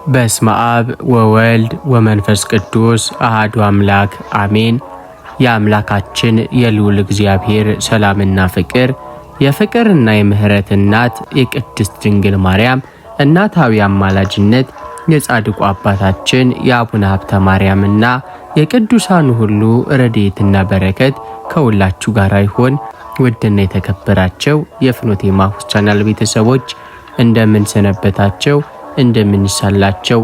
በስመ አብ ወወልድ ወመንፈስ ቅዱስ አሐዱ አምላክ አሜን። የአምላካችን የልዑል እግዚአብሔር ሰላምና ፍቅር የፍቅርና የምህረት እናት የቅድስት ድንግል ማርያም እናታዊ አማላጅነት የጻድቁ አባታችን የአቡነ ሀብተ ማርያምና የቅዱሳኑ ሁሉ ረድኤትና በረከት ከሁላችሁ ጋር ይሁን። ውድና የተከበራችሁ የፍኖተ ኤማሁስ ቻናል ቤተሰቦች እንደምን ሰነበታችሁ? እንደምን ይሳላችሁ?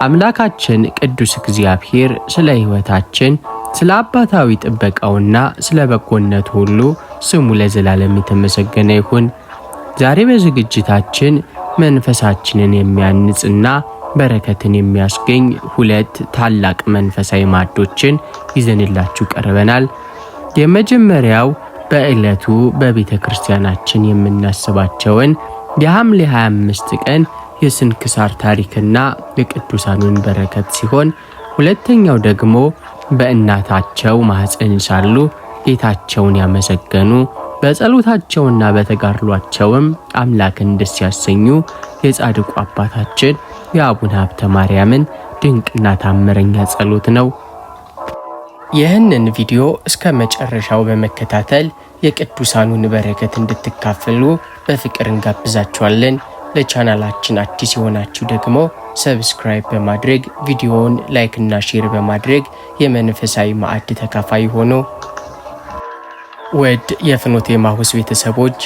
አምላካችን ቅዱስ እግዚአብሔር ስለ ሕይወታችን ስለ አባታዊ ጥበቃውና ስለ በጎነቱ ሁሉ ስሙ ለዘላለም የተመሰገነ ይሁን። ዛሬ በዝግጅታችን መንፈሳችንን የሚያንጽና በረከትን የሚያስገኝ ሁለት ታላቅ መንፈሳዊ ማዕዶችን ይዘንላችሁ ቀርበናል። የመጀመሪያው በዕለቱ በቤተ ክርስቲያናችን የምናስባቸውን የሐምሌ 25 ቀን የስንክሳር ታሪክና የቅዱሳኑን በረከት ሲሆን፣ ሁለተኛው ደግሞ በእናታቸው ማኅፀን ሳሉ ጌታቸውን ያመሰገኑ በጸሎታቸውና በተጋድሏቸውም አምላክን ደስ ያሰኙ የጻድቁ አባታችን የአቡነ ሀብተ ማርያምን ድንቅና ታምረኛ ጸሎት ነው። ይህንን ቪዲዮ እስከ መጨረሻው በመከታተል የቅዱሳኑን በረከት እንድትካፈሉ በፍቅር እንጋብዛችኋለን። ለቻናላችን አዲስ የሆናችሁ ደግሞ ሰብስክራይብ በማድረግ ቪዲዮውን ላይክ እና ሼር በማድረግ የመንፈሳዊ ማዕድ ተካፋይ ሆኖ ወድ የፍኖተ ኤማሁስ ቤተሰቦች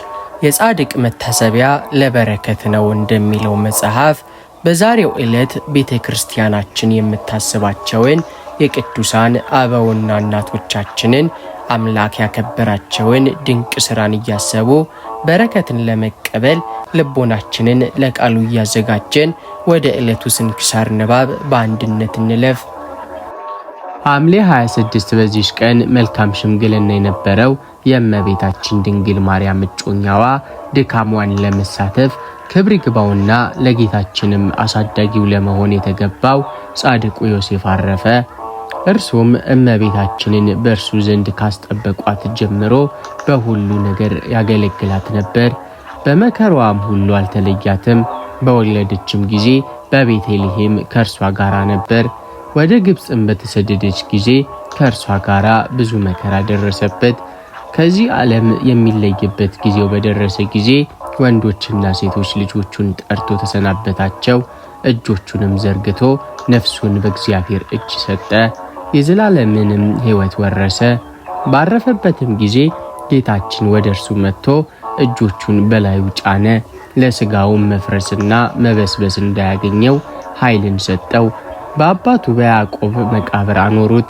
የጻድቅ መታሰቢያ ለበረከት ነው እንደሚለው መጽሐፍ በዛሬው ዕለት ቤተ ክርስቲያናችን የምታስባቸውን የቅዱሳን አበውና እናቶቻችንን አምላክ ያከበራቸውን ድንቅ ሥራን እያሰቡ በረከትን ለመቀበል ልቦናችንን ለቃሉ እያዘጋጀን ወደ ዕለቱ ስንክሳር ንባብ በአንድነት እንለፍ። ሐምሌ 26 በዚህ ቀን መልካም ሽምግልና የነበረው የእመቤታችን ድንግል ማርያም እጮኛዋ ድካሟን ለመሳተፍ ክብር ይግባውና ለጌታችንም አሳዳጊው ለመሆን የተገባው ጻድቁ ዮሴፍ አረፈ። እርሱም እመቤታችንን በእርሱ ዘንድ ካስጠበቋት ጀምሮ በሁሉ ነገር ያገለግላት ነበር። በመከራዋም ሁሉ አልተለያትም። በወለደችም ጊዜ በቤተልሔም ከእርሷ ጋር ነበር። ወደ ግብፅም በተሰደደች ጊዜ ከእርሷ ጋር ብዙ መከራ ደረሰበት። ከዚህ ዓለም የሚለይበት ጊዜው በደረሰ ጊዜ ወንዶችና ሴቶች ልጆቹን ጠርቶ ተሰናበታቸው። እጆቹንም ዘርግቶ ነፍሱን በእግዚአብሔር እጅ ሰጠ። የዘላለምንም ሕይወት ወረሰ። ባረፈበትም ጊዜ ጌታችን ወደ እርሱ መጥቶ እጆቹን በላዩ ጫነ። ለሥጋውም መፍረስና መበስበስ እንዳያገኘው ኃይልን ሰጠው። በአባቱ በያዕቆብ መቃብር አኖሩት።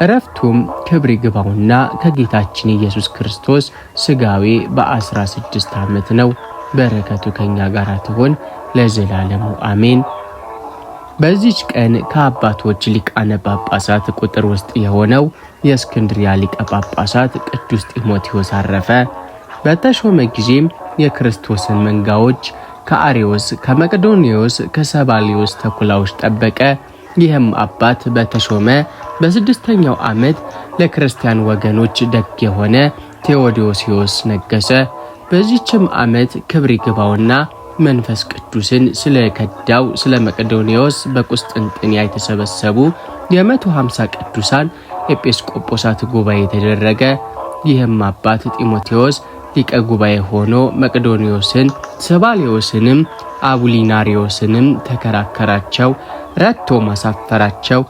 እረፍቱም ክብር ይግባውና ከጌታችን ኢየሱስ ክርስቶስ ሥጋዌ በ16 ዓመት ነው። በረከቱ ከኛ ጋር ትሆን ለዘላለሙ አሜን። በዚች ቀን ከአባቶች ሊቃነ ጳጳሳት ቁጥር ውስጥ የሆነው የእስክንድርያ ሊቀ ጳጳሳት ቅዱስ ጢሞቴዎስ አረፈ። በተሾመ ጊዜም የክርስቶስን መንጋዎች ከአርዮስ፣ ከመቅዶንዮስ፣ ከሰባሊዮስ ተኩላዎች ጠበቀ። ይህም አባት በተሾመ በ6ኛው ዓመት ለክርስቲያን ወገኖች ደግ የሆነ ቴዎዶሲዮስ ነገሰ። በዚህችም ዓመት ክብር ይግባውና መንፈስ ቅዱስን ስለከዳው ስለ መቅዶንዮስ በቁስጥንጥንያ የተሰበሰቡ የ150 ቅዱሳን ኤጲስቆጶሳት ጉባኤ ተደረገ። ይህም አባት ጢሞቴዎስ ሊቀ ጉባኤ ሆኖ መቅዶንዮስን፣ ሰባሊዮስንም አቡሊናሪዮስንም ተከራከራቸው፣ ረቶ ማሳፈራቸው።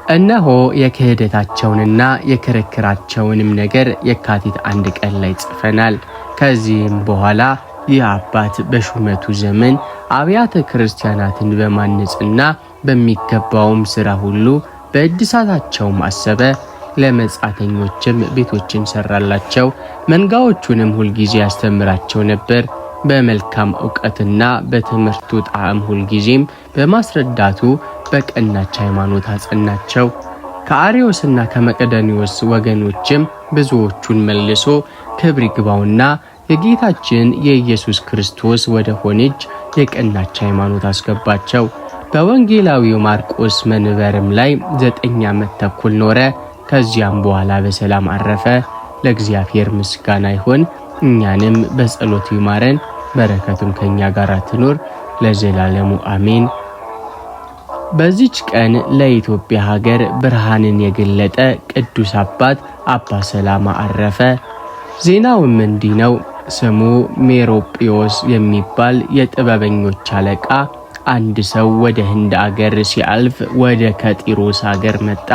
እነሆ የክህደታቸውንና የክርክራቸውንም ነገር የካቲት 1 ቀን ላይ ጽፈናል። ከዚህም በኋላ ይህ አባት በሹመቱ ዘመን አብያተ ክርስቲያናትን በማነጽና በሚገባውም ሥራ ሁሉ በእድሳታቸውም አሰበ። ለመጻተኞችም ቤቶችን ሰራላቸው። መንጋዎቹንም ሁልጊዜ ያስተምራቸው ነበር። በመልካም ዕውቀትና በትምህርቱ ጣዕም ሁልጊዜም በማስረዳቱ በቀናች ሃይማኖት አጸናቸው። ከአርዮስና ከመቅዶንዮስ ወገኖችም ብዙዎቹን መልሶ ክብር ይግባውና የጌታችን የኢየሱስ ክርስቶስ ወደ ሆነች የቀናች ሃይማኖት አስገባቸው። በወንጌላዊው ማርቆስ መንበርም ላይ 9 ዓመት ተኩል ኖረ። ከዚያም በኋላ በሰላም አረፈ። ለእግዚአብሔር ምስጋና ይሁን። እኛንም በጸሎቱ ይማረን፣ በረከቱም ከኛ ጋር ትኖር ለዘላለሙ አሜን። በዚች ቀን ለኢትዮጵያ ሀገር ብርሃንን የገለጠ ቅዱስ አባት አባ ሰላማ አረፈ። ዜናውም እንዲህ ነው። ስሙ ሜሮጵዮስ የሚባል የጥበበኞች አለቃ አንድ ሰው ወደ ህንድ አገር ሲያልፍ ወደ ከጢሮስ አገር መጣ።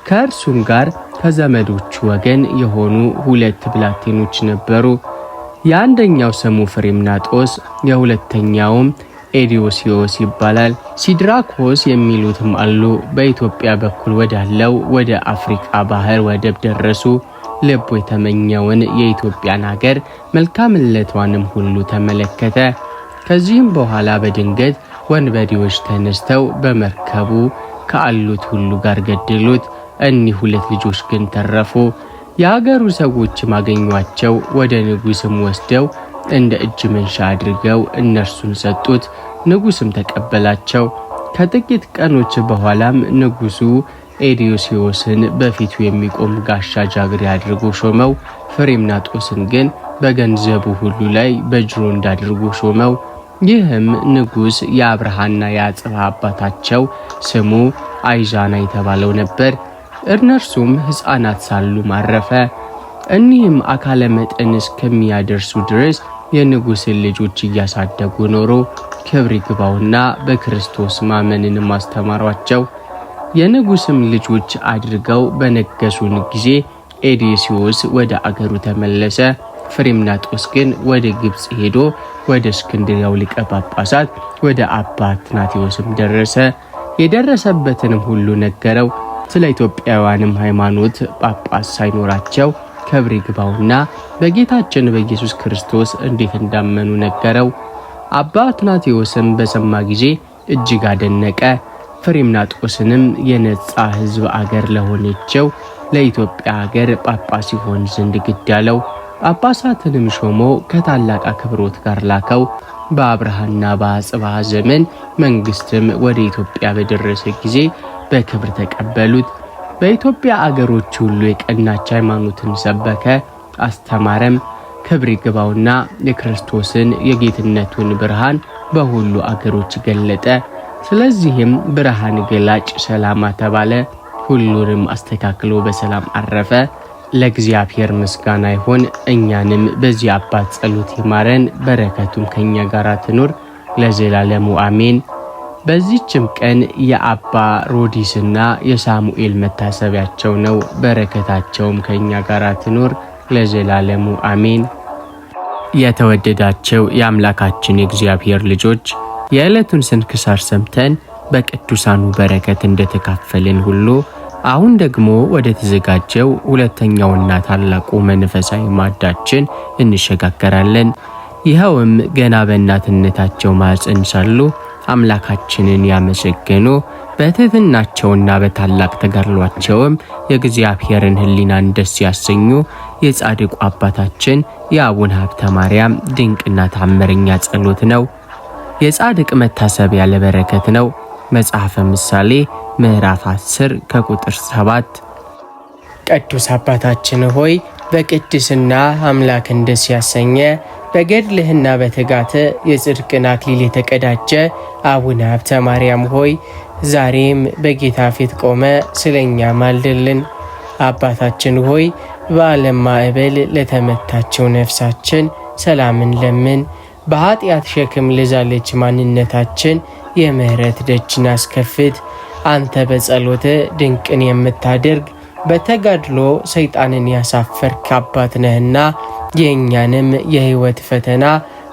ከእርሱም ጋር ከዘመዶቹ ወገን የሆኑ 2 ብላቴኖች ነበሩ። የአንደኛው ስሙ ፍሬምናጦስ፣ የሁለተኛውም ኤዲዮስዮስ ይባላል። ሲድራኮስ የሚሉትም አሉ። በኢትዮጵያ በኩል ወዳለው ወደ አፍሪካ ባህር ወደብ ደረሱ። ልቡ የተመኘውን የኢትዮጵያን ሀገር መልካምነቷንም ሁሉ ተመለከተ። ከዚህም በኋላ በድንገት ወንበዴዎች ተነስተው በመርከቡ ካሉት ሁሉ ጋር ገደሉት። እኒህ 2 ልጆች ግን ተረፉ። የሀገሩ ሰዎች ማገኟቸው፣ ወደ ንጉስም ወስደው እንደ እጅ መንሻ አድርገው እነርሱን ሰጡት። ንጉስም ተቀበላቸው። ከጥቂት ቀኖች በኋላም ንጉሱ ኤዲዮስዮስን በፊቱ የሚቆም ጋሻ ጃግሬ አድርጎ ሾመው። ፍሬምናጦስን ግን በገንዘቡ ሁሉ ላይ በጅሮንድ አድርጎ ሾመው። ይህም ንጉስ የአብርሃና የአጽብሃ አባታቸው ስሙ አይዛና የተባለው ነበር። እነርሱም ሕፃናት ሳሉ ማረፈ። እኒህም አካለ መጠን እስከሚያደርሱ ድረስ የንጉስን ልጆች እያሳደጉ ኖሮ ክብር ይግባውና በክርስቶስ ማመንን ማስተማሯቸው። የንጉስም ልጆች አድርገው በነገሱን ጊዜ ኤዲዮስዮስ ወደ አገሩ ተመለሰ። ፍሬምናጦስ ግን ወደ ግብጽ ሄዶ ወደ እስክንድርያው ሊቀ ጳጳሳት ወደ አባ አትናቴዎስም ደረሰ። የደረሰበትንም ሁሉ ነገረው። ስለ ኢትዮጵያውያንም ሃይማኖት ጳጳስ ሳይኖራቸው ክብር ይግባውና በጌታችን በኢየሱስ ክርስቶስ እንዴት እንዳመኑ ነገረው። አባ አትናቴዎስም በሰማ ጊዜ እጅግ አደነቀ። ፍሬምናጦስንም የነጻ ሕዝብ አገር ለሆነችው ለኢትዮጵያ ሀገር ጳጳስ ይሆን ዘንድ ግድ አለው። ጳጳሳትንም ሾሞ ከታላቅ አክብሮት ጋር ላከው። በአብርሃና በአጽብሃ ዘመን መንግስትም ወደ ኢትዮጵያ በደረሰ ጊዜ በክብር ተቀበሉት። በኢትዮጵያ አገሮች ሁሉ የቀናች ሃይማኖትን ሰበከ፣ አስተማረም። ክብር ይግባውና የክርስቶስን የጌትነቱን ብርሃን በሁሉ አገሮች ገለጠ። ስለዚህም ብርሃን ገላጭ ሰላማ ተባለ። ሁሉንም አስተካክሎ በሰላም አረፈ። ለእግዚአብሔር ምስጋና ይሁን። እኛንም በዚህ አባት ጸሎት ይማረን፣ በረከቱም ከኛ ጋር ትኑር ለዘላለሙ አሜን። በዚህችም ቀን የአባ ሮዲስና የሳሙኤል መታሰቢያቸው ነው። በረከታቸውም ከኛ ጋር ትኑር ለዘላለሙ አሜን። የተወደዳቸው የአምላካችን የእግዚአብሔር ልጆች የዕለቱን ስንክሳር ሰምተን በቅዱሳኑ በረከት እንደተካፈልን ሁሉ አሁን ደግሞ ወደ ተዘጋጀው ሁለተኛውና ታላቁ መንፈሳዊ ማዕዳችን እንሸጋገራለን። ይኸውም ገና በእናትነታቸው ማኅፀን ሳሉ አምላካችንን ያመሰገኑ በትሕትናቸውና በታላቅ ተጋድሏቸውም የእግዚአብሔርን ሕሊናን ደስ ያሰኙ የጻድቁ አባታችን የአቡነ ሀብተ ማርያም ድንቅና ታምረኛ ጸሎት ነው። የጻድቅ መታሰቢያ ለበረከት ነው። መጽሐፈ ምሳሌ ምዕራፍ 10 ከቁጥር 7። ቅዱስ አባታችን ሆይ በቅድስና አምላክን ደስ ያሰኘ በገድልህና በትጋት የጽድቅን አክሊል የተቀዳጀ አቡነ ሀብተ ማርያም ሆይ ዛሬም በጌታ ፊት ቆመ ስለኛ ማልድልን። አባታችን ሆይ በዓለም ማዕበል ለተመታቸው ነፍሳችን ሰላምን ለምን። በኃጢአት ሸክም ለዛለች ማንነታችን የምህረት ደጅን አስከፍት። አንተ በጸሎት ድንቅን የምታደርግ በተጋድሎ ሰይጣንን ያሳፈርክ አባት ነህና የእኛንም የሕይወት ፈተና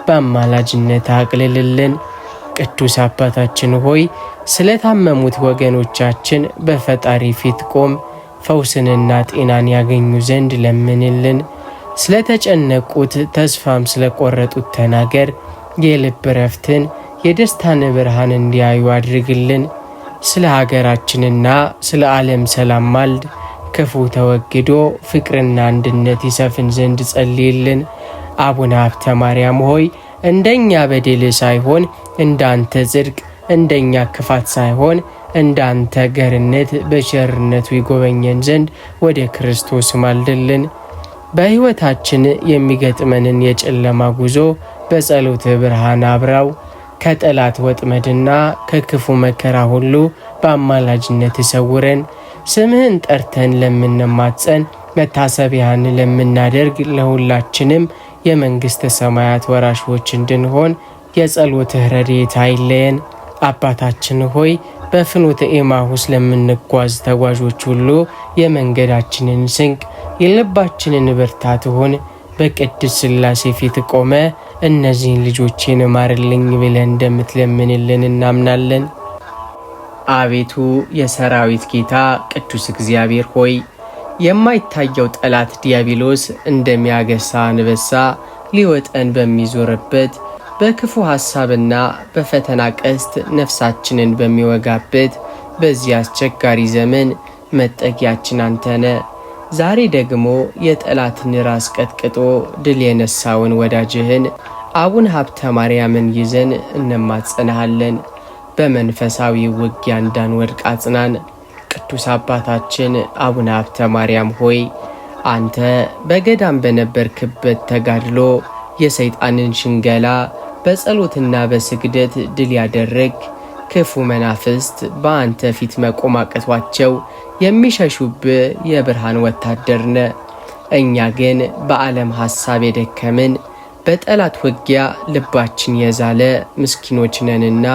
በአማላጅነት አቅልልልን። ቅዱስ አባታችን ሆይ ስለታመሙት ወገኖቻችን በፈጣሪ ፊት ቆም፣ ፈውስንና ጤናን ያገኙ ዘንድ ለምንልን። ስለተጨነቁት ተስፋም ስለቆረጡት ተናገር፣ የልብ ረፍትን የደስታን ብርሃን እንዲያዩ አድርግልን። ስለ ሀገራችንና ስለ ዓለም ሰላም ማልድ፣ ክፉ ተወግዶ ፍቅርና አንድነት ይሰፍን ዘንድ ጸልይልን። አቡነ ሀብተ ማርያም ሆይ እንደኛ በደል ሳይሆን እንዳንተ ጽድቅ፣ እንደኛ ክፋት ሳይሆን እንዳንተ ገርነት በቸርነቱ ይጎበኘን ዘንድ ወደ ክርስቶስ ማልድልን። በሕይወታችን የሚገጥመንን የጨለማ ጉዞ በጸሎት ብርሃን አብራው። ከጠላት ወጥመድና ከክፉ መከራ ሁሉ በአማላጅነት ሰውረን። ስምህን ጠርተን ለምንማጸን መታሰቢያን ለምናደርግ ለሁላችንም የመንግሥተ ሰማያት ወራሾች እንድንሆን የጸሎትህ ረድኤት አይለየን። አባታችን ሆይ በፍኖተ ኤማሁስ ለምንጓዝ ተጓዦች ሁሉ የመንገዳችንን ስንቅ የልባችንን ብርታት ሁን። በቅድስት ሥላሴ ፊት ቆመ እነዚህን ልጆቼን ማርልኝ ብለን እንደምትለምንልን እናምናለን። አቤቱ የሰራዊት ጌታ ቅዱስ እግዚአብሔር ሆይ የማይታየው ጠላት ዲያብሎስ እንደሚያገሳ አንበሳ ሊወጠን በሚዞርበት በክፉ ሐሳብና በፈተና ቀስት ነፍሳችንን በሚወጋበት በዚህ አስቸጋሪ ዘመን መጠጊያችን አንተነ። ዛሬ ደግሞ የጠላትን ራስ ቀጥቅጦ ድል የነሳውን ወዳጅህን አቡነ ሀብተ ማርያምን ይዘን እንማጸንሃለን። በመንፈሳዊ ውጊያ እንዳንወድቅ አጽናን። ቅዱስ አባታችን አቡነ ሀብተ ማርያም ሆይ አንተ በገዳም በነበርክበት ተጋድሎ የሰይጣንን ሽንገላ በጸሎትና በስግደት ድል ያደረግ ክፉ መናፍስት በአንተ ፊት መቆም አቅቷቸው የሚሸሹብህ የብርሃን ወታደር ነህ። እኛ ግን በዓለም ሐሳብ የደከምን በጠላት ውጊያ ልባችን የዛለ ምስኪኖች ነንና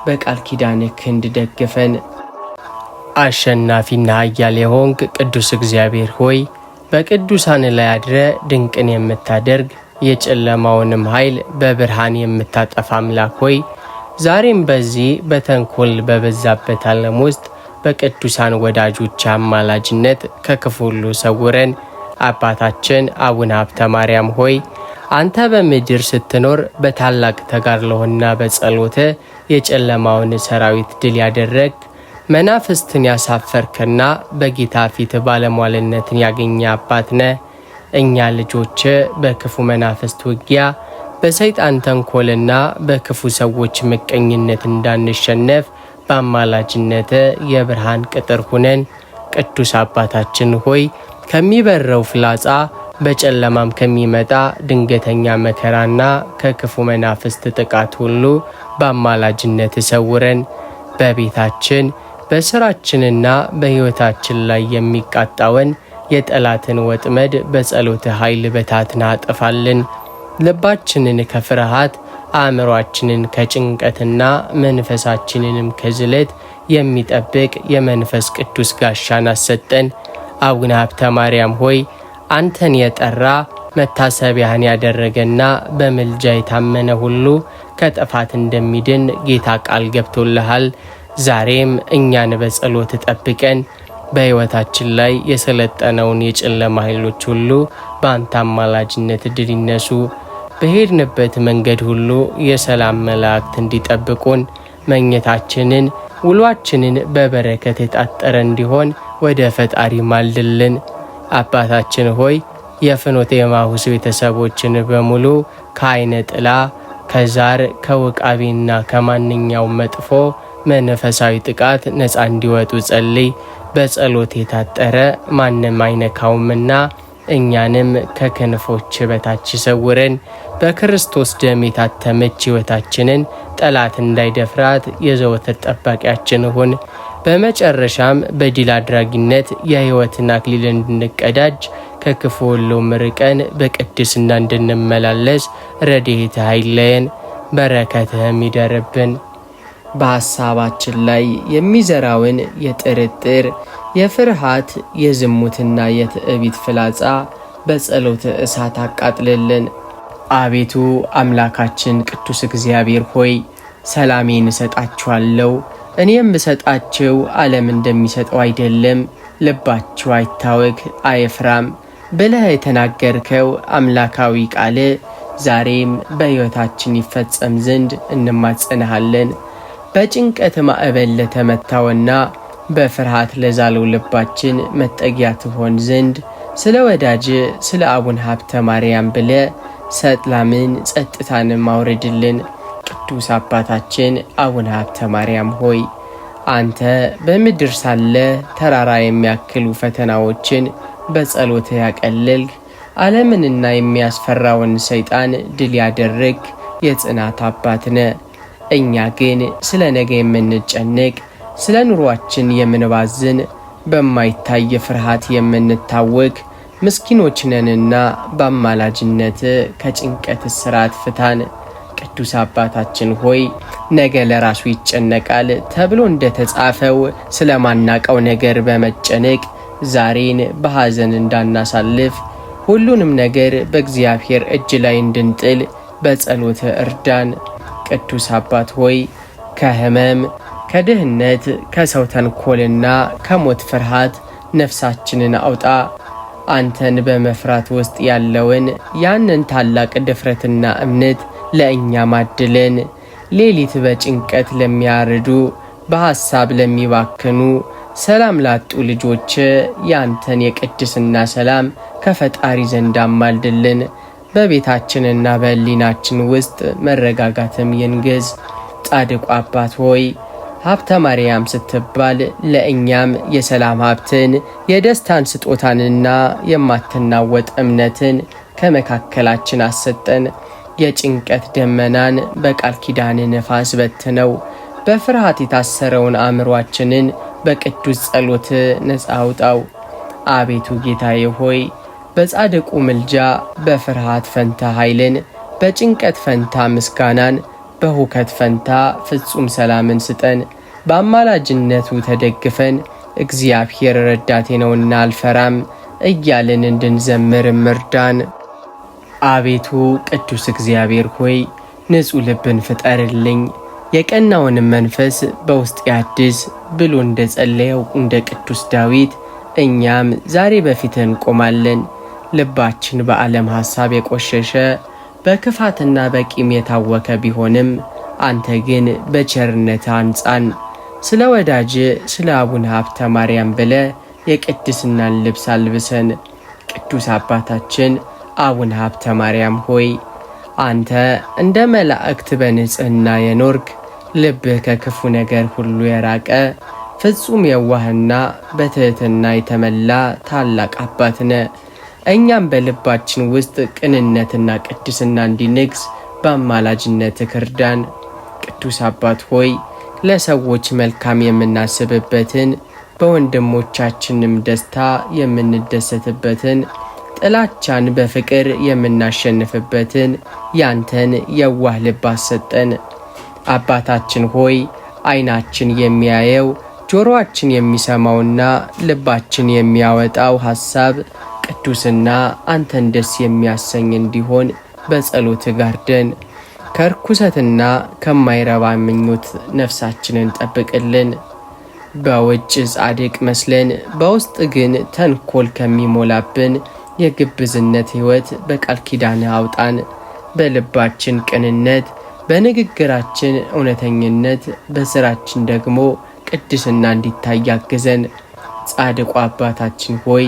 በቃል ኪዳንህ ክንድ ደግፈን። አሸናፊና ኃያል የሆንክ ቅዱስ እግዚአብሔር ሆይ በቅዱሳን ላይ አድረ ድንቅን የምታደርግ የጨለማውንም ኃይል በብርሃን የምታጠፋ አምላክ ሆይ ዛሬም በዚህ በተንኮል በበዛበት ዓለም ውስጥ በቅዱሳን ወዳጆች አማላጅነት ከክፉ ሁሉ ሰውረን። አባታችን አቡነ ሀብተ ማርያም ሆይ አንተ በምድር ስትኖር በታላቅ ተጋድሎህና በጸሎትህ የጨለማውን ሰራዊት ድል ያደረግ መናፍስትን ያሳፈርከና በጌታ ፊት ባለሟልነትን ያገኘ አባት ነህ። እኛ ልጆች በክፉ መናፍስት ውጊያ በሰይጣን ተንኮልና በክፉ ሰዎች ምቀኝነት እንዳንሸነፍ በአማላጅነት የብርሃን ቅጥር ሁነን። ቅዱስ አባታችን ሆይ ከሚበረው ፍላጻ በጨለማም ከሚመጣ ድንገተኛ መከራና ከክፉ መናፍስት ጥቃት ሁሉ በአማላጅነት ሰውረን። በቤታችን በስራችንና በሕይወታችን ላይ የሚቃጣውን የጠላትን ወጥመድ በጸሎት ኃይል በታትና አጥፋልን። ልባችንን ከፍርሃት አእምሯችንን ከጭንቀትና መንፈሳችንንም ከዝለት የሚጠብቅ የመንፈስ ቅዱስ ጋሻን አሰጠን። አቡነ ሀብተ ማርያም ሆይ አንተን የጠራ መታሰቢያህን ያደረገና በምልጃ የታመነ ሁሉ ከጥፋት እንደሚድን ጌታ ቃል ገብቶልሃል። ዛሬም እኛን በጸሎት ጠብቀን። በሕይወታችን ላይ የሰለጠነውን የጨለማ ኃይሎች ሁሉ በአንተ አማላጅነት ድል ይነሱ። በሄድንበት መንገድ ሁሉ የሰላም መላእክት እንዲጠብቁን፣ መኝታችንን ውሏችንን በበረከት የጣጠረ እንዲሆን ወደ ፈጣሪ ማልድልን። አባታችን ሆይ የፍኖተ ኤማሁስ ቤተሰቦችን በሙሉ ከዓይነ ጥላ ከዛር ከውቃቢና ከማንኛውም መጥፎ መንፈሳዊ ጥቃት ነፃ እንዲወጡ ጸልይ። በጸሎት የታጠረ ማንም አይነካውምና እኛንም ከክንፎች በታች ሰውረን። በክርስቶስ ደም የታተመች ሕይወታችንን ጠላት እንዳይደፍራት የዘወትር ጠባቂያችን ሁን። በመጨረሻም በድል አድራጊነት የሕይወትን አክሊል እንድንቀዳጅ ከክፉ ሁሉ ርቀን በቅድስና እንድንመላለስ ረድኤትህ አይለየን፣ በረከትህም ይደርብን። በሐሳባችን ላይ የሚዘራውን የጥርጥር የፍርሃት የዝሙትና የትዕቢት ፍላጻ በጸሎት እሳት አቃጥልልን። አቤቱ አምላካችን ቅዱስ እግዚአብሔር ሆይ ሰላሜን እሰጣችኋለሁ፣ እኔም እሰጣችሁ ዓለም እንደሚሰጠው አይደለም፣ ልባችሁ አይታወክ አይፍራም ብለህ የተናገርከው አምላካዊ ቃል ዛሬም በሕይወታችን ይፈጸም ዘንድ እንማጸንሃለን። በጭንቀት ማዕበል ለተመታውና በፍርሃት ለዛለው ልባችን መጠጊያ ትሆን ዘንድ ስለ ወዳጅ ስለ አቡነ ሀብተ ማርያም ብለ ሰላምን ጸጥታንም አውርድልን። ቅዱስ አባታችን አቡነ ሀብተ ማርያም ሆይ አንተ በምድር ሳለ ተራራ የሚያክሉ ፈተናዎችን በጸሎት ያቀለልክ፣ ዓለምንና የሚያስፈራውን ሰይጣን ድል ያደረግ የጽናት አባት ነህ። እኛ ግን ስለ ነገ የምንጨነቅ፣ ስለ ኑሯችን የምንባዝን፣ በማይታይ ፍርሃት የምንታወክ ምስኪኖች ነንና በአማላጅነት ከጭንቀት እስራት ፍታን። ቅዱስ አባታችን ሆይ ነገ ለራሱ ይጨነቃል ተብሎ እንደተጻፈው ስለማናቀው ነገር በመጨነቅ ዛሬን በሐዘን እንዳናሳልፍ ሁሉንም ነገር በእግዚአብሔር እጅ ላይ እንድንጥል በጸሎት እርዳን። ቅዱስ አባት ሆይ ከህመም፣ ከድህነት፣ ከሰው ተንኮልና ከሞት ፍርሃት ነፍሳችንን አውጣ። አንተን በመፍራት ውስጥ ያለውን ያንን ታላቅ ድፍረትና እምነት ለእኛ ማድለን። ሌሊት በጭንቀት ለሚያርዱ፣ በሐሳብ ለሚባክኑ፣ ሰላም ላጡ ልጆች ያንተን የቅድስና ሰላም ከፈጣሪ ዘንድ አማልድልን። በቤታችንና በሕሊናችን ውስጥ መረጋጋትም ይንገዝ። ጻድቁ አባት ሆይ ሀብተ ማርያም ስትባል ለእኛም የሰላም ሀብትን፣ የደስታን ስጦታንና የማትናወጥ እምነትን ከመካከላችን አሰጠን። የጭንቀት ደመናን በቃል ኪዳን ነፋስ በትነው። በፍርሃት የታሰረውን አእምሯችንን በቅዱስ ጸሎት ነፃ አውጣው። አቤቱ ጌታዬ ሆይ በጻድቁ ምልጃ በፍርሃት ፈንታ ኃይልን፣ በጭንቀት ፈንታ ምስጋናን፣ በሁከት ፈንታ ፍጹም ሰላምን ስጠን። በአማላጅነቱ ተደግፈን እግዚአብሔር ረዳቴ ነውና አልፈራም እያልን እንድንዘምር እርዳን። አቤቱ ቅዱስ እግዚአብሔር ሆይ ንጹሕ ልብን ፍጠርልኝ፣ የቀናውንም መንፈስ በውስጥ ያድስ ብሎ እንደ ጸለየው እንደ ቅዱስ ዳዊት እኛም ዛሬ በፊትህ እንቆማለን። ልባችን በዓለም ሐሳብ የቆሸሸ በክፋትና በቂም የታወከ ቢሆንም አንተ ግን በቸርነት አንጻን። ስለ ወዳጅ ስለ አቡነ ሀብተ ማርያም ብለ የቅድስናን ልብስ አልብሰን። ቅዱስ አባታችን አቡነ ሀብተ ማርያም ሆይ አንተ እንደ መላእክት በንጽህና የኖርክ፣ ልብህ ከክፉ ነገር ሁሉ የራቀ ፍጹም የዋህና በትህትና የተመላ ታላቅ አባት ነህ። እኛም በልባችን ውስጥ ቅንነትና ቅድስና እንዲነግስ በአማላጅነትህ እርዳን። ቅዱስ አባት ሆይ ለሰዎች መልካም የምናስብበትን፣ በወንድሞቻችንም ደስታ የምንደሰትበትን፣ ጥላቻን በፍቅር የምናሸንፍበትን ያንተን የዋህ ልብ አሰጠን። አባታችን ሆይ ዓይናችን የሚያየው ጆሮአችን የሚሰማውና ልባችን የሚያወጣው ሐሳብ ቅዱስና አንተን ደስ የሚያሰኝ እንዲሆን በጸሎት ጋርደን። ከርኩሰትና ከማይረባ ምኞት ነፍሳችንን ጠብቅልን። በውጭ ጻድቅ መስለን በውስጥ ግን ተንኮል ከሚሞላብን የግብዝነት ሕይወት በቃል ኪዳን አውጣን። በልባችን ቅንነት፣ በንግግራችን እውነተኝነት፣ በሥራችን ደግሞ ቅድስና እንዲታይ አግዘን። ጻድቁ አባታችን ሆይ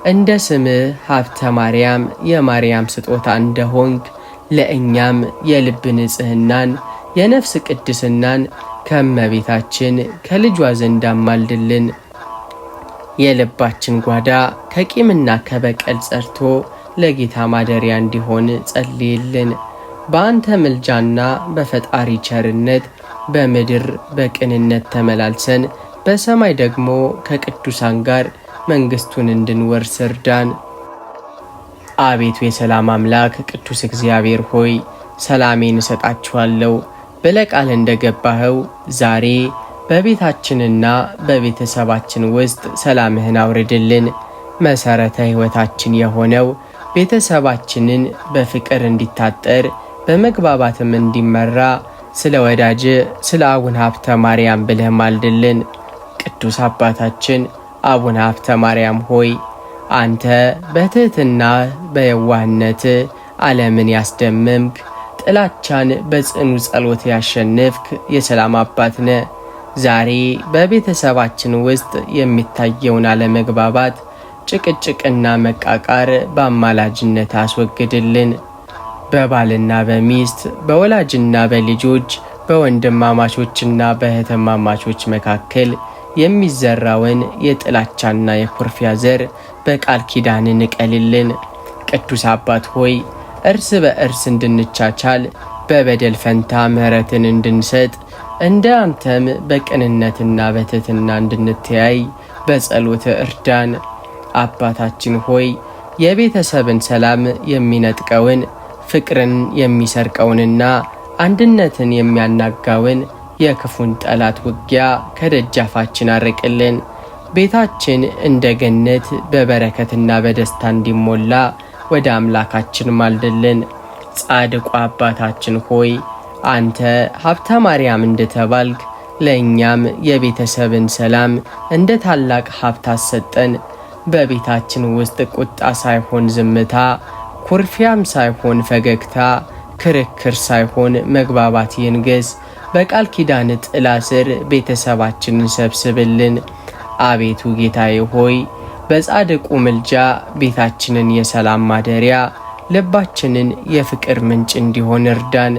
እንደ ስምህ ሀብተ ማርያም የማርያም ስጦታ እንደሆንክ ለእኛም የልብ ንጽህናን የነፍስ ቅድስናን ከእመቤታችን ከልጇ ዘንድ አማልድልን። የልባችን ጓዳ ከቂምና ከበቀል ጸድቶ ለጌታ ማደሪያ እንዲሆን ጸልይልን። በአንተ ምልጃና በፈጣሪ ቸርነት በምድር በቅንነት ተመላልሰን በሰማይ ደግሞ ከቅዱሳን ጋር መንግሥቱን እንድንወርስ እርዳን። አቤቱ የሰላም አምላክ ቅዱስ እግዚአብሔር ሆይ ሰላሜን እሰጣችኋለሁ ብለህ ቃል እንደገባኸው ዛሬ በቤታችንና በቤተሰባችን ውስጥ ሰላምህን አውርድልን። መሠረተ ሕይወታችን የሆነው ቤተሰባችንን በፍቅር እንዲታጠር በመግባባትም እንዲመራ ስለ ወዳጅ ስለ አቡነ ሀብተ ማርያም ብለህ ማልድልን። ቅዱስ አባታችን አቡነ ሀብተ ማርያም ሆይ አንተ በትህትና በየዋህነት ዓለምን ያስደመምክ፣ ጥላቻን በጽኑ ጸሎት ያሸነፍክ የሰላም አባት ነህ። ዛሬ በቤተሰባችን ውስጥ የሚታየውን አለመግባባት፣ ጭቅጭቅና መቃቃር በአማላጅነት አስወግድልን። በባልና በሚስት በወላጅና በልጆች በወንድማማቾችና በእህትማማቾች መካከል የሚዘራውን የጥላቻና የኩርፊያ ዘር በቃል ኪዳን ንቀልልን። ቅዱስ አባት ሆይ እርስ በእርስ እንድንቻቻል በበደል ፈንታ ምሕረትን እንድንሰጥ እንደ አንተም በቅንነትና በትሕትና እንድንተያይ በጸሎት እርዳን። አባታችን ሆይ የቤተሰብን ሰላም የሚነጥቀውን ፍቅርን የሚሰርቀውንና አንድነትን የሚያናጋውን የክፉን ጠላት ውጊያ ከደጃፋችን አርቅልን። ቤታችን እንደ ገነት በበረከትና በደስታ እንዲሞላ ወደ አምላካችን ማልድልን። ጻድቁ አባታችን ሆይ አንተ ሀብተ ማርያም እንደተባልክ ለእኛም የቤተሰብን ሰላም እንደ ታላቅ ሀብት አሰጠን። በቤታችን ውስጥ ቁጣ ሳይሆን ዝምታ፣ ኩርፊያም ሳይሆን ፈገግታ፣ ክርክር ሳይሆን መግባባት ይንገስ። በቃል ኪዳን ጥላ ስር ቤተሰባችንን ሰብስብልን። አቤቱ ጌታዬ ሆይ በጻድቁ ምልጃ ቤታችንን የሰላም ማደሪያ፣ ልባችንን የፍቅር ምንጭ እንዲሆን እርዳን።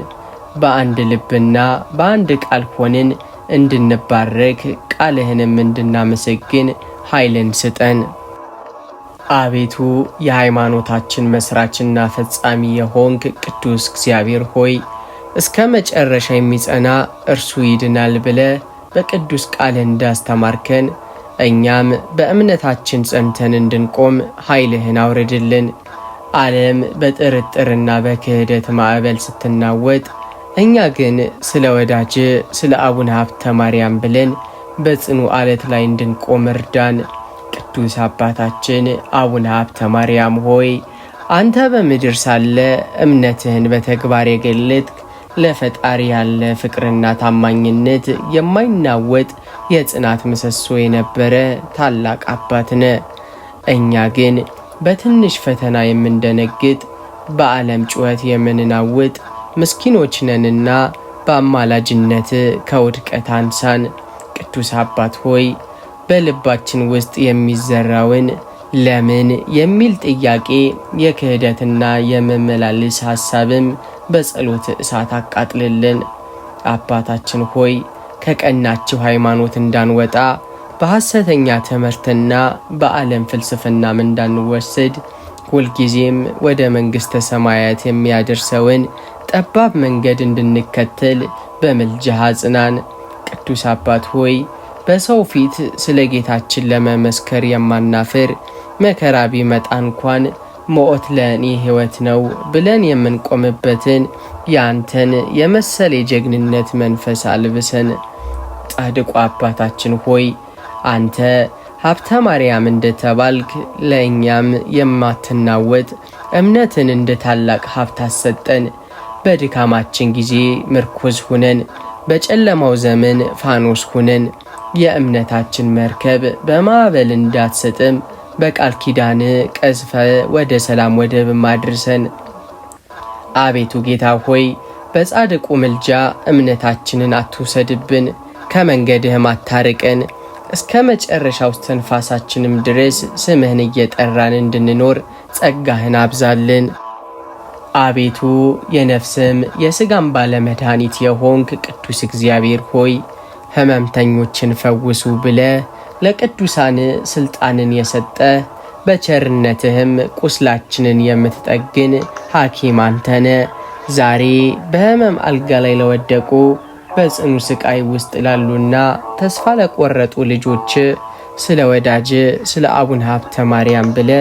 በአንድ ልብና በአንድ ቃል ሆንን እንድንባረክ ቃልህንም እንድናመሰግን ኃይልን ስጠን። አቤቱ የሃይማኖታችን መስራችና ፈጻሚ የሆንክ ቅዱስ እግዚአብሔር ሆይ እስከ መጨረሻ የሚጸና እርሱ ይድናል ብለ በቅዱስ ቃል እንዳስተማርከን እኛም በእምነታችን ጸንተን እንድንቆም ኃይልህን አውርድልን። ዓለም በጥርጥርና በክህደት ማዕበል ስትናወጥ እኛ ግን ስለ ወዳጅ ስለ አቡነ ሀብተ ማርያም ብለን በጽኑ ዓለት ላይ እንድንቆም እርዳን። ቅዱስ አባታችን አቡነ ሀብተ ማርያም ሆይ አንተ በምድር ሳለ እምነትህን በተግባር የገለጥክ ለፈጣሪ ያለ ፍቅርና ታማኝነት የማይናወጥ የጽናት ምሰሶ የነበረ ታላቅ አባት ነህ። እኛ ግን በትንሽ ፈተና የምንደነግጥ በዓለም ጩኸት የምንናውጥ ምስኪኖች ነንና በአማላጅነት ከውድቀት አንሳን። ቅዱስ አባት ሆይ በልባችን ውስጥ የሚዘራውን ለምን የሚል ጥያቄ የክህደትና የመመላለስ ሐሳብም በጸሎት እሳት አቃጥልልን። አባታችን ሆይ ከቀናችሁ ሃይማኖት እንዳንወጣ በሐሰተኛ ትምህርትና በዓለም ፍልስፍናም እንዳንወሰድ ሁልጊዜም ወደ መንግሥተ ሰማያት የሚያደርሰውን ጠባብ መንገድ እንድንከተል በምልጃህ አጽናን። ቅዱስ አባት ሆይ በሰው ፊት ስለ ጌታችን ለመመስከር የማናፍር መከራ ቢመጣ እንኳን ሞት ለእኔ ሕይወት ነው ብለን የምንቆምበትን ያንተን የመሰለ የጀግንነት መንፈስ አልብሰን። ጻድቁ አባታችን ሆይ አንተ ሀብተ ማርያም እንደተባልክ ለእኛም የማትናወጥ እምነትን እንደ ታላቅ ሀብት አሰጠን። በድካማችን ጊዜ ምርኩዝ ሁነን፣ በጨለማው ዘመን ፋኖስ ሁነን። የእምነታችን መርከብ በማዕበል እንዳትሰጥም በቃል ኪዳን ቀዝፈ ወደ ሰላም ወደብ ማድርሰን። አቤቱ ጌታ ሆይ በጻድቁ ምልጃ እምነታችንን አትውሰድብን፣ ከመንገድህም አታርቀን። እስከ መጨረሻው እስትንፋሳችንም ድረስ ስምህን እየጠራን እንድንኖር ጸጋህን አብዛልን። አቤቱ የነፍስም የሥጋም ባለመድኃኒት የሆንክ ቅዱስ እግዚአብሔር ሆይ ሕመምተኞችን ፈውሱ ብለ ለቅዱሳን ሥልጣንን የሰጠ በቸርነትህም ቁስላችንን የምትጠግን ሐኪም አንተነ። ዛሬ በሕመም አልጋ ላይ ለወደቁ በጽኑ ስቃይ ውስጥ ላሉና ተስፋ ለቆረጡ ልጆች ስለ ወዳጅ ስለ አቡነ ሀብተ ማርያም ብለ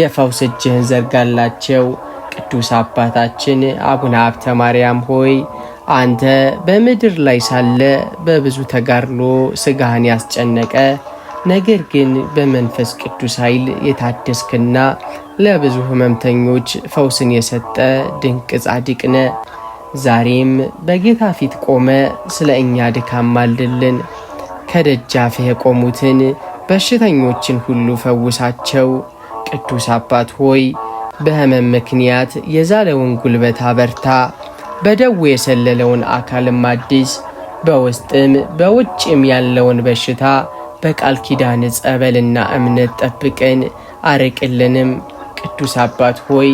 የፈውስ እጅህን ዘርጋላቸው። ቅዱስ አባታችን አቡነ ሀብተ ማርያም ሆይ አንተ በምድር ላይ ሳለ በብዙ ተጋድሎ ሥጋህን ያስጨነቀ ነገር ግን በመንፈስ ቅዱስ ኃይል የታደስክና ለብዙ ሕመምተኞች ፈውስን የሰጠ ድንቅ ጻድቅ ነህ። ዛሬም በጌታ ፊት ቆመ ስለ እኛ ድካም ማልድልን። ከደጃፍህ የቆሙትን በሽተኞችን ሁሉ ፈውሳቸው። ቅዱስ አባት ሆይ በሕመም ምክንያት የዛለውን ጉልበት አበርታ፣ በደዌ የሰለለውን አካልም አድስ፣ በውስጥም በውጭም ያለውን በሽታ በቃል ኪዳን ጸበልና እምነት ጠብቀን አርቅልንም። ቅዱስ አባት ሆይ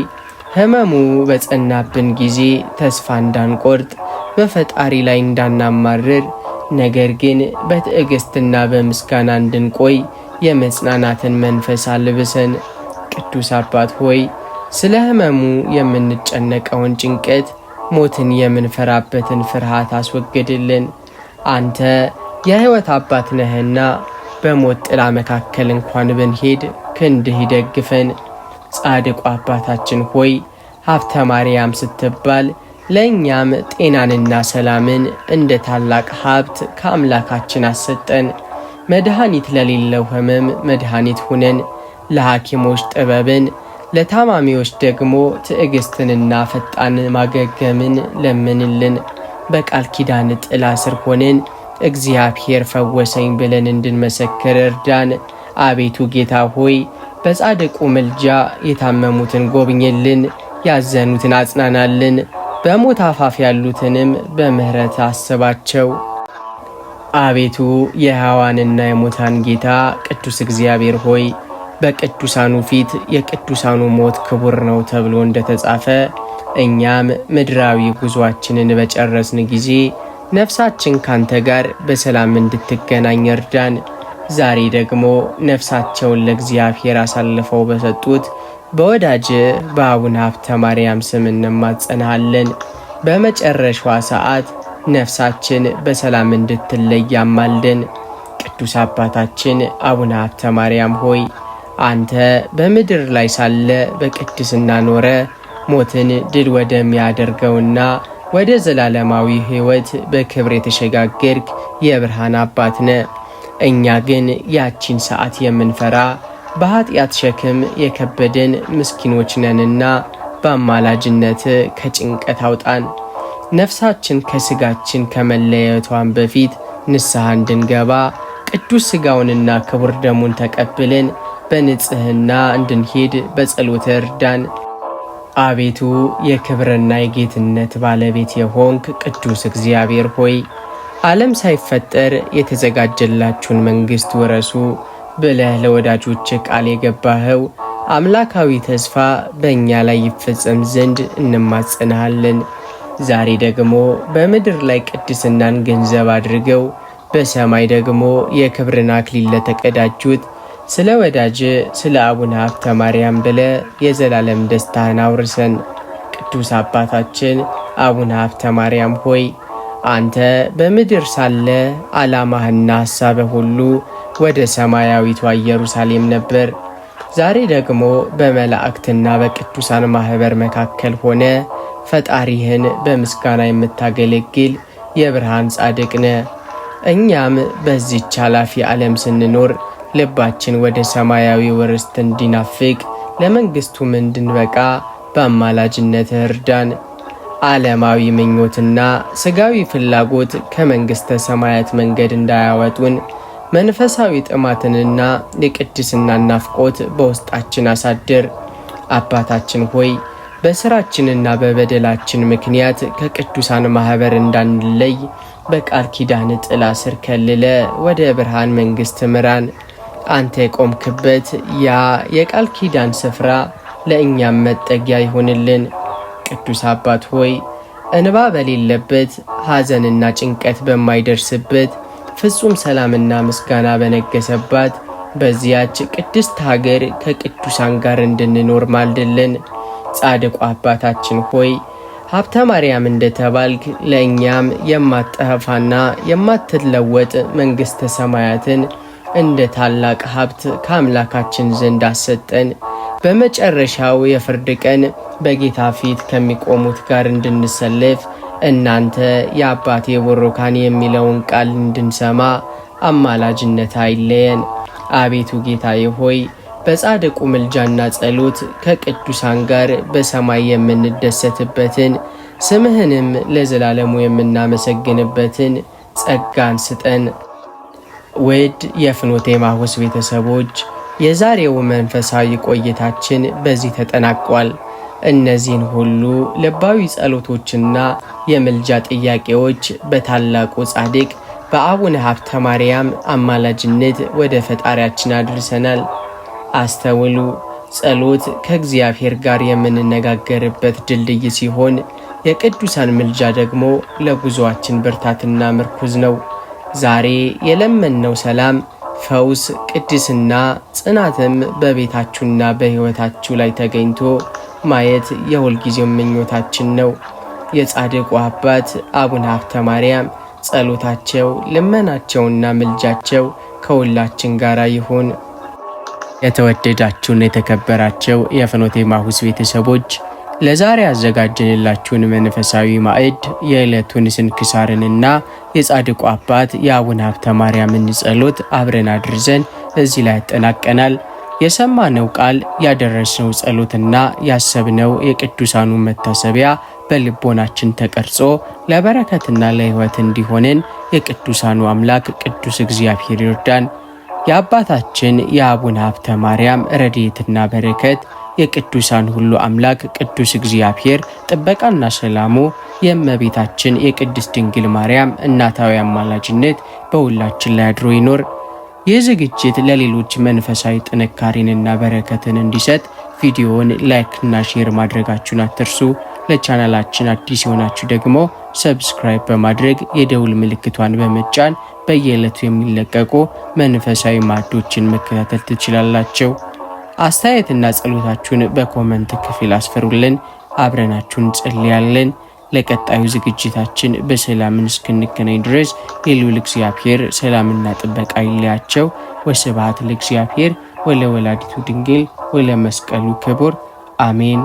ሕመሙ በጸናብን ጊዜ ተስፋ እንዳንቆርጥ በፈጣሪ ላይ እንዳናማርር ነገር ግን በትዕግስትና በምስጋና እንድንቆይ የመጽናናትን መንፈስ አልብሰን። ቅዱስ አባት ሆይ ስለ ሕመሙ የምንጨነቀውን ጭንቀት ሞትን የምንፈራበትን ፍርሃት አስወግድልን። አንተ የሕይወት አባት ነህና በሞት ጥላ መካከል እንኳን ብንሄድ ክንድህ ይደግፈን። ጻድቁ አባታችን ሆይ ሀብተ ማርያም ስትባል ለእኛም ጤናንና ሰላምን እንደ ታላቅ ሀብት ከአምላካችን አሰጠን። መድኃኒት ለሌለው ሕመም መድኃኒት ሁነን። ለሐኪሞች ጥበብን፣ ለታማሚዎች ደግሞ ትዕግስትንና ፈጣን ማገገምን ለምንልን። በቃል ኪዳን ጥላ ስር ሆነን እግዚአብሔር ፈወሰኝ ብለን እንድንመሰክር እርዳን። አቤቱ ጌታ ሆይ በጻድቁ ምልጃ የታመሙትን ጎብኝልን፣ ያዘኑትን አጽናናልን። በሞት አፋፍ ያሉትንም በምሕረት አስባቸው። አቤቱ የሕያዋንና የሙታን ጌታ ቅዱስ እግዚአብሔር ሆይ በቅዱሳኑ ፊት የቅዱሳኑ ሞት ክቡር ነው ተብሎ እንደተጻፈ እኛም ምድራዊ ጉዞአችንን በጨረስን ጊዜ ነፍሳችን ካንተ ጋር በሰላም እንድትገናኝ እርዳን። ዛሬ ደግሞ ነፍሳቸውን ለእግዚአብሔር አሳልፈው በሰጡት በወዳጅ በአቡነ ሀብተ ማርያም ስም እንማጸንሃለን። በመጨረሻዋ ሰዓት ነፍሳችን በሰላም እንድትለይ አማልደን። ቅዱስ አባታችን አቡነ ሀብተ ማርያም ሆይ አንተ በምድር ላይ ሳለ በቅድስና ኖረ ሞትን ድል ወደሚያደርገውና ወደ ዘላለማዊ ሕይወት በክብር የተሸጋገርክ የብርሃን አባት ነህ። እኛ ግን ያቺን ሰዓት የምንፈራ በኃጢአት ሸክም የከበደን ምስኪኖች ነንና በአማላጅነት ከጭንቀት አውጣን። ነፍሳችን ከሥጋችን ከመለየቷን በፊት ንስሐ እንድንገባ ቅዱስ ሥጋውንና ክቡር ደሙን ተቀብለን በንጽሕና እንድንሄድ በጸሎት እርዳን። አቤቱ የክብርና የጌትነት ባለቤት የሆንክ ቅዱስ እግዚአብሔር ሆይ ዓለም ሳይፈጠር የተዘጋጀላችሁን መንግሥት ወረሱ ብለህ ለወዳጆች ቃል የገባኸው አምላካዊ ተስፋ በእኛ ላይ ይፈጸም ዘንድ እንማጸንሃለን። ዛሬ ደግሞ በምድር ላይ ቅድስናን ገንዘብ አድርገው በሰማይ ደግሞ የክብርን አክሊል ለተቀዳጁት ስለ ወዳጅ ስለ አቡነ ሀብተ ማርያም ብለ የዘላለም ደስታህን አውርሰን። ቅዱስ አባታችን አቡነ ሀብተ ማርያም ሆይ አንተ በምድር ሳለ ዓላማህና ሐሳብህ ሁሉ ወደ ሰማያዊቷ ኢየሩሳሌም ነበር። ዛሬ ደግሞ በመላእክትና በቅዱሳን ማኅበር መካከል ሆነ ፈጣሪህን በምስጋና የምታገለግል የብርሃን ጻድቅ ነህ። እኛም በዚህች ኃላፊ ዓለም ስንኖር ልባችን ወደ ሰማያዊ ርስት እንዲናፍቅ ለመንግሥቱም እንድንበቃ በአማላጅነትህ እርዳን። ዓለማዊ ምኞትና ሥጋዊ ፍላጎት ከመንግሥተ ሰማያት መንገድ እንዳያወጡን መንፈሳዊ ጥማትንና የቅድስናን ናፍቆት በውስጣችን አሳድር። አባታችን ሆይ በሥራችንና በበደላችን ምክንያት ከቅዱሳን ማኅበር እንዳንለይ በቃል ኪዳን ጥላ ስር ከልለ ወደ ብርሃን መንግሥት ምራን። አንተ የቆምክበት ያ የቃል ኪዳን ስፍራ ለእኛም መጠጊያ ይሁንልን። ቅዱስ አባት ሆይ እንባ በሌለበት ሐዘንና ጭንቀት በማይደርስበት ፍጹም ሰላምና ምስጋና በነገሰባት በዚያች ቅድስት ሀገር ከቅዱሳን ጋር እንድንኖር ማልድልን። ጻድቁ አባታችን ሆይ ሀብተ ማርያም እንደተባልክ ለእኛም የማትጠፋና የማትለወጥ መንግሥተ ሰማያትን እንደ ታላቅ ሀብት ከአምላካችን ዘንድ አሰጠን። በመጨረሻው የፍርድ ቀን በጌታ ፊት ከሚቆሙት ጋር እንድንሰለፍ እናንተ የአባቴ ቡሩካን የሚለውን ቃል እንድንሰማ አማላጅነት አይለየን። አቤቱ ጌታዬ ሆይ በጻድቁ ምልጃና ጸሎት ከቅዱሳን ጋር በሰማይ የምንደሰትበትን ስምህንም ለዘላለሙ የምናመሰግንበትን ጸጋን ስጠን። ውድ የፍኖተ ኤማሁስ ቤተሰቦች የዛሬው መንፈሳዊ ቆይታችን በዚህ ተጠናቋል። እነዚህን ሁሉ ልባዊ ጸሎቶችና የምልጃ ጥያቄዎች በታላቁ ጻድቅ በአቡነ ሀብተ ማርያም አማላጅነት ወደ ፈጣሪያችን አድርሰናል። አስተውሉ። ጸሎት ከእግዚአብሔር ጋር የምንነጋገርበት ድልድይ ሲሆን የቅዱሳን ምልጃ ደግሞ ለጉዞአችን ብርታትና ምርኩዝ ነው። ዛሬ የለመነው ሰላም፣ ፈውስ፣ ቅድስና፣ ጽናትም በቤታችሁና በሕይወታችሁ ላይ ተገኝቶ ማየት የሁልጊዜው ምኞታችን ነው። የጻድቁ አባት አቡነ ሀብተ ማርያም ጸሎታቸው፣ ልመናቸውና ምልጃቸው ከሁላችን ጋር ይሁን። የተወደዳችሁና የተከበራችሁ የፍኖተ ኤማሁስ ቤተሰቦች ለዛሬ ያዘጋጀንላችሁን መንፈሳዊ ማዕድ የዕለቱን ስንክሳርንና የጻድቁ አባት የአቡነ ሀብተ ማርያምን ጸሎት አብረን አድርዘን እዚህ ላይ ያጠናቀናል። የሰማነው ቃል ያደረስነው ጸሎትና ያሰብነው የቅዱሳኑ መታሰቢያ በልቦናችን ተቀርጾ ለበረከትና ለሕይወት እንዲሆንን የቅዱሳኑ አምላክ ቅዱስ እግዚአብሔር ይርዳን። የአባታችን የአቡነ ሀብተ ማርያም ረድኤትና በረከት የቅዱሳን ሁሉ አምላክ ቅዱስ እግዚአብሔር ጥበቃና ሰላሙ የእመቤታችን የቅድስት ድንግል ማርያም እናታዊ አማላጅነት በሁላችን ላይ አድሮ ይኖር። ይህ ዝግጅት ለሌሎች መንፈሳዊ ጥንካሬንና በረከትን እንዲሰጥ ቪዲዮውን ላይክና ሼር ማድረጋችሁን አትርሱ። ለቻናላችን አዲስ የሆናችሁ ደግሞ ሰብስክራይብ በማድረግ የደውል ምልክቷን በመጫን በየዕለቱ የሚለቀቁ መንፈሳዊ ማዕዶችን መከታተል ትችላላችሁ። አስተያየትና ጸሎታችሁን በኮመንት ክፍል አስፈሩልን። አብረናችሁን ጸልያለን። ለቀጣዩ ዝግጅታችን በሰላም እስክንገናኝ ድረስ የልዑል እግዚአብሔር ሰላምና ጥበቃ ይለያቸው። ወስብሐት ለእግዚአብሔር ወለወላዲቱ ድንግል ወለመስቀሉ ክቡር አሜን።